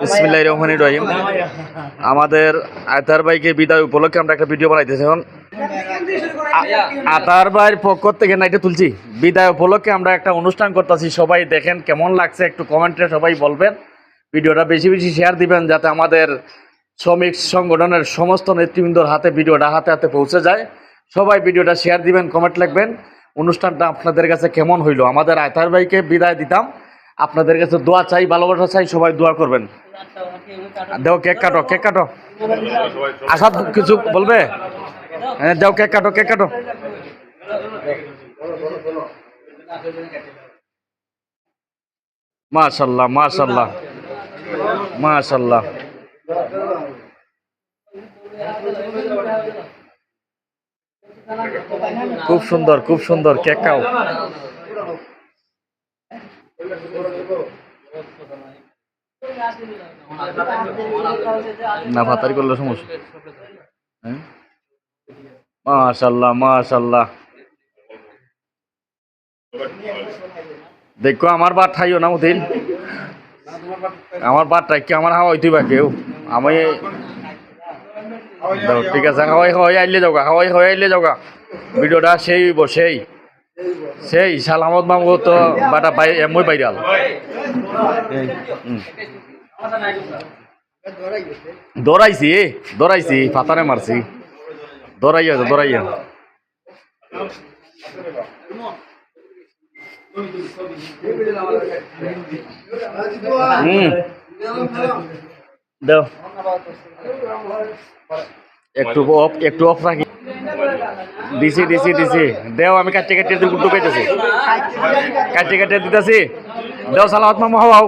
বিসমিল্লাহির রহমানির রহিম। আমাদের আতার ভাইকে বিদায় উপলক্ষে আমরা একটা ভিডিও বানাইতেছি। এখন আতার ভাইয়ের পক্ষ থেকে না এটা তুলছি, বিদায় উপলক্ষে আমরা একটা অনুষ্ঠান করতেছি। সবাই দেখেন কেমন লাগছে, একটু কমেন্টে সবাই বলবেন। ভিডিওটা বেশি বেশি শেয়ার দিবেন যাতে আমাদের শ্রমিক সংগঠনের সমস্ত নেতৃবৃন্দর হাতে ভিডিওটা হাতে হাতে পৌঁছে যায়। সবাই ভিডিওটা শেয়ার দিবেন, কমেন্ট লিখবেন। অনুষ্ঠানটা আপনাদের কাছে কেমন হইলো। আমাদের আতার ভাইকে বিদায় দিতাম, আপনাদের কাছে দোয়া চাই, ভালোবাসা চাই, সবাই দোয়া করবেন। দেও কেক কাটো, কেক কাটো। আসাদ কিছু বলবে? হ্যাঁ দেও, কেক কাটো, কেক কাটো। মাশাআল্লাহ, মাশাআল্লাহ, মাশাআল্লাহ। খুব সুন্দর, খুব সুন্দর। কেক খাও। না ভাতারি করলে সমস্যা। হ্যাঁ মাশাআল্লাহ, মাশাআল্লাহ। দেখো আমার বাদ খাইও না উঠিল, আমার বাদটা কি আমার হাওয়া হইতে বা কেউ আমি দাও, ঠিক আছে। হাওয়াই হাওয়াই আইলে যাওগা, হাওয়াই হাওয়াই আইলে যাওগা। ভিডিওটা সেই সেই সেই সালামত মামু তো বাটা পাই এমই পাইরাল। দৌড়াইছি, দৌড়াইছি, ফাতারে মারছি। দৌড়াইয়া দৌড়াইয়া। দাও একটু অফ, একটু অফ রাখি। দিছি দিছি দিছি। দেও আমি কাটতে কাটতে ঢুকাইতেছি, কাটতে কাটতে দিতেছি। দেও সালামত মামু হাও হাও।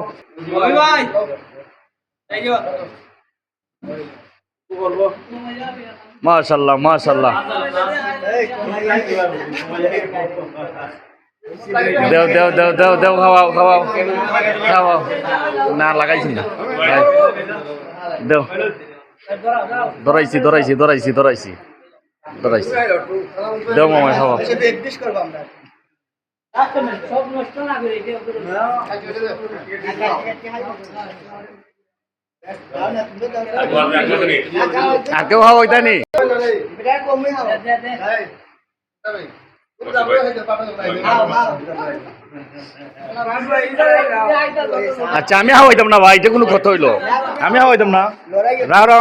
মাশাআল্লাহ, মাশাআল্লাহ। দেও দেও দেও দেও দেও, খাওয়াও খাওয়াও খাওয়াও। না লাগাইছি না, দেও। ধরাইছি ধরাইছি ধরাইছি ধরাইছি ধরাইছি। দেও মামা খাওয়া। আকেও খাওয়া ওইটা নি। আচ্ছা আমি হাওয়াইতাম না ভাই, এটা কোনো কথা হইলো? আমি হাওয়াইতাম না। রা রা